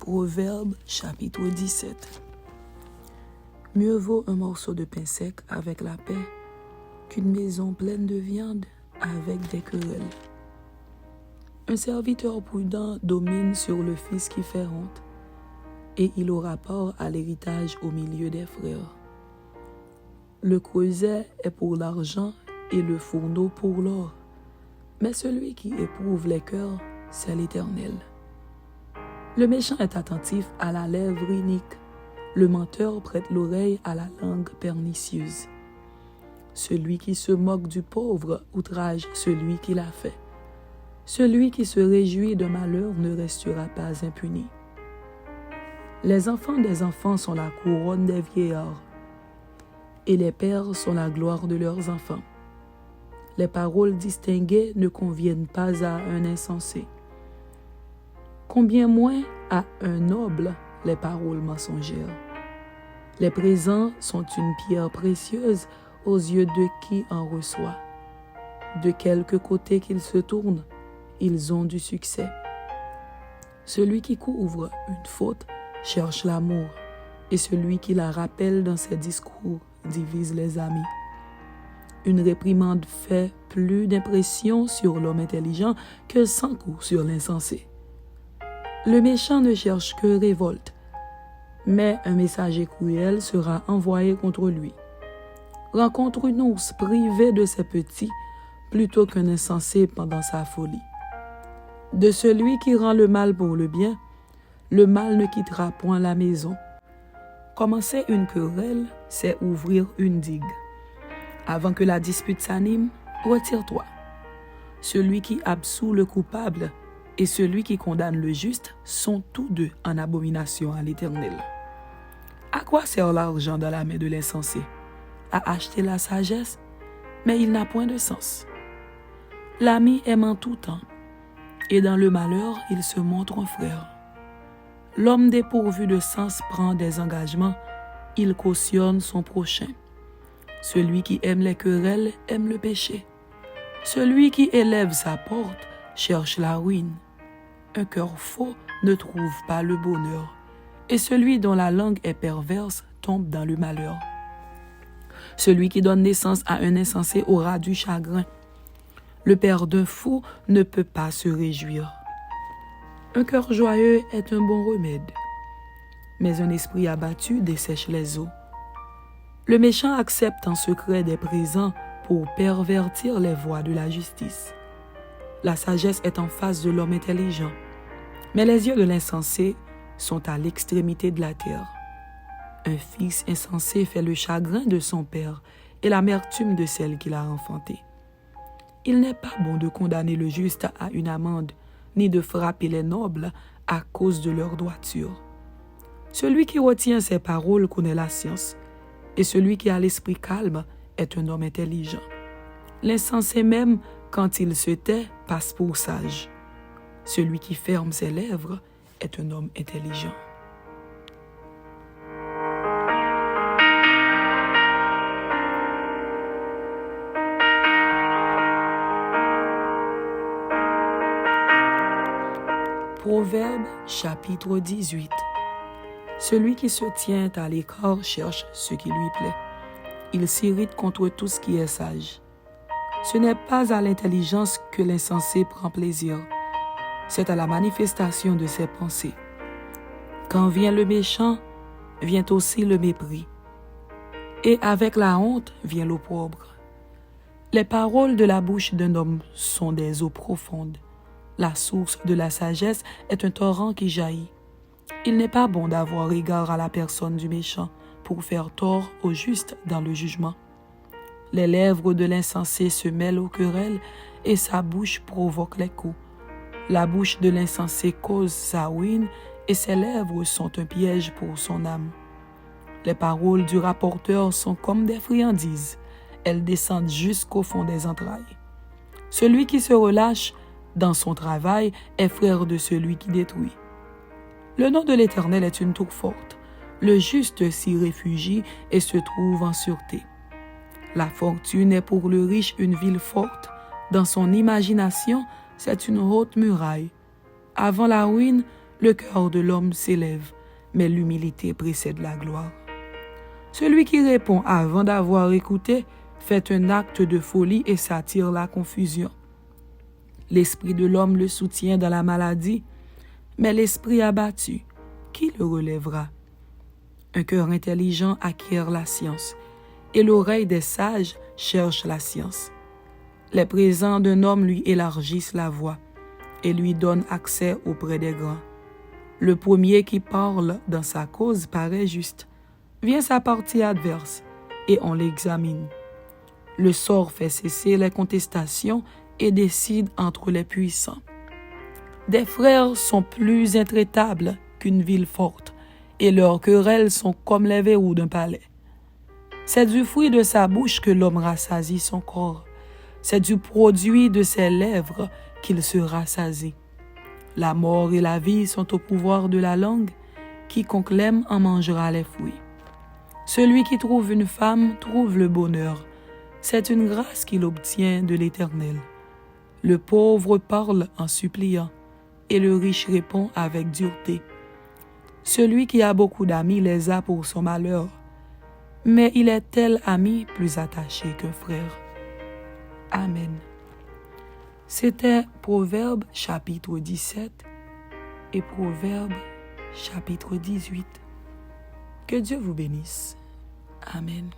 Proverbe chapitre 17. Mieux vaut un morceau de pain sec avec la paix qu'une maison pleine de viande avec des querelles. Un serviteur prudent domine sur le fils qui fait honte, et il aura part à l'héritage au milieu des frères. Le creuset est pour l'argent et le fourneau pour l'or, mais celui qui éprouve les cœurs, c'est l'Éternel. Le méchant est attentif à la lèvre inique, le menteur prête l'oreille à la langue pernicieuse. Celui qui se moque du pauvre outrage celui qui l'a fait. Celui qui se réjouit d'un malheur ne restera pas impuni. Les enfants des enfants sont la couronne des vieillards, et les pères sont la gloire de leurs enfants. Les paroles distinguées ne conviennent pas à un insensé. Combien moins à un noble les paroles mensongères. Les présents sont une pierre précieuse aux yeux de qui en reçoit. De quelque côté qu'ils se tournent, ils ont du succès. Celui qui couvre une faute cherche l'amour, et celui qui la rappelle dans ses discours divise les amis. Une réprimande fait plus d'impression sur l'homme intelligent que 100 coups sur l'insensé. Le méchant ne cherche que révolte, mais un messager cruel sera envoyé contre lui. Rencontre une ours privée de ses petits plutôt qu'un insensé pendant sa folie. De celui qui rend le mal pour le bien, le mal ne quittera point la maison. Commencer une querelle, c'est ouvrir une digue. Avant que la dispute s'anime, retire-toi. Celui qui absout le coupable et celui qui condamne le juste sont tous deux en abomination à l'Éternel. À quoi sert l'argent dans la main de l'insensé? À acheter la sagesse, mais il n'a point de sens. L'ami aime en tout temps, et dans le malheur, il se montre un frère. L'homme dépourvu de sens prend des engagements, il cautionne son prochain. Celui qui aime les querelles aime le péché. Celui qui élève sa porte cherche la ruine. Un cœur faux ne trouve pas le bonheur, et celui dont la langue est perverse tombe dans le malheur. Celui qui donne naissance à un insensé aura du chagrin. Le père d'un fou ne peut pas se réjouir. Un cœur joyeux est un bon remède, mais un esprit abattu dessèche les eaux. Le méchant accepte en secret des présents pour pervertir les voies de la justice. La sagesse est en face de l'homme intelligent, mais les yeux de l'insensé sont à l'extrémité de la terre. Un fils insensé fait le chagrin de son père et l'amertume de celle qui l'a enfanté. Il n'est pas bon de condamner le juste à une amende, ni de frapper les nobles à cause de leur droiture. Celui qui retient ses paroles connaît la science, et celui qui a l'esprit calme est un homme intelligent. L'insensé même, quand il se tait, passe pour sage. Celui qui ferme ses lèvres est un homme intelligent. Proverbe chapitre 18. Celui qui se tient à l'écart cherche ce qui lui plaît. Il s'irrite contre tout ce qui est sage. Ce n'est pas à l'intelligence que l'insensé prend plaisir, c'est à la manifestation de ses pensées. Quand vient le méchant, vient aussi le mépris. Et avec la honte vient l'opprobre. Les paroles de la bouche d'un homme sont des eaux profondes. La source de la sagesse est un torrent qui jaillit. Il n'est pas bon d'avoir égard à la personne du méchant pour faire tort au juste dans le jugement. Les lèvres de l'insensé se mêlent aux querelles et sa bouche provoque les coups. La bouche de l'insensé cause sa ruine et ses lèvres sont un piège pour son âme. Les paroles du rapporteur sont comme des friandises. Elles descendent jusqu'au fond des entrailles. Celui qui se relâche dans son travail est frère de celui qui détruit. Le nom de l'Éternel est une tour forte. Le juste s'y réfugie et se trouve en sûreté. La fortune est pour le riche une ville forte. Dans son imagination, c'est une haute muraille. Avant la ruine, Le cœur de l'homme s'élève, mais l'humilité précède la gloire. Celui qui répond avant d'avoir écouté fait un acte de folie et s'attire la confusion. L'esprit de l'homme le soutient dans la maladie, mais l'esprit abattu, qui le relèvera? Un cœur intelligent acquiert la science, et l'oreille des sages cherche la science. Les présents d'un homme lui élargissent la voie et lui donnent accès auprès des grands. Le premier qui parle dans sa cause paraît juste. Vient sa partie adverse et on l'examine. Le sort fait cesser les contestations et décide entre les puissants. Des frères sont plus intraitables qu'une ville forte, et leurs querelles sont comme les verrous d'un palais. C'est du fruit de sa bouche que l'homme rassasie son corps. C'est du produit de ses lèvres qu'il se rassasie. La mort et la vie sont au pouvoir de la langue. Quiconque l'aime en mangera les fruits. Celui qui trouve une femme trouve le bonheur. C'est une grâce qu'il obtient de l'Éternel. Le pauvre parle en suppliant, et le riche répond avec dureté. Celui qui a beaucoup d'amis les a pour son malheur, mais il est tel ami plus attaché qu'un frère. Amen. C'était Proverbe chapitre 17 et Proverbe chapitre 18. Que Dieu vous bénisse. Amen.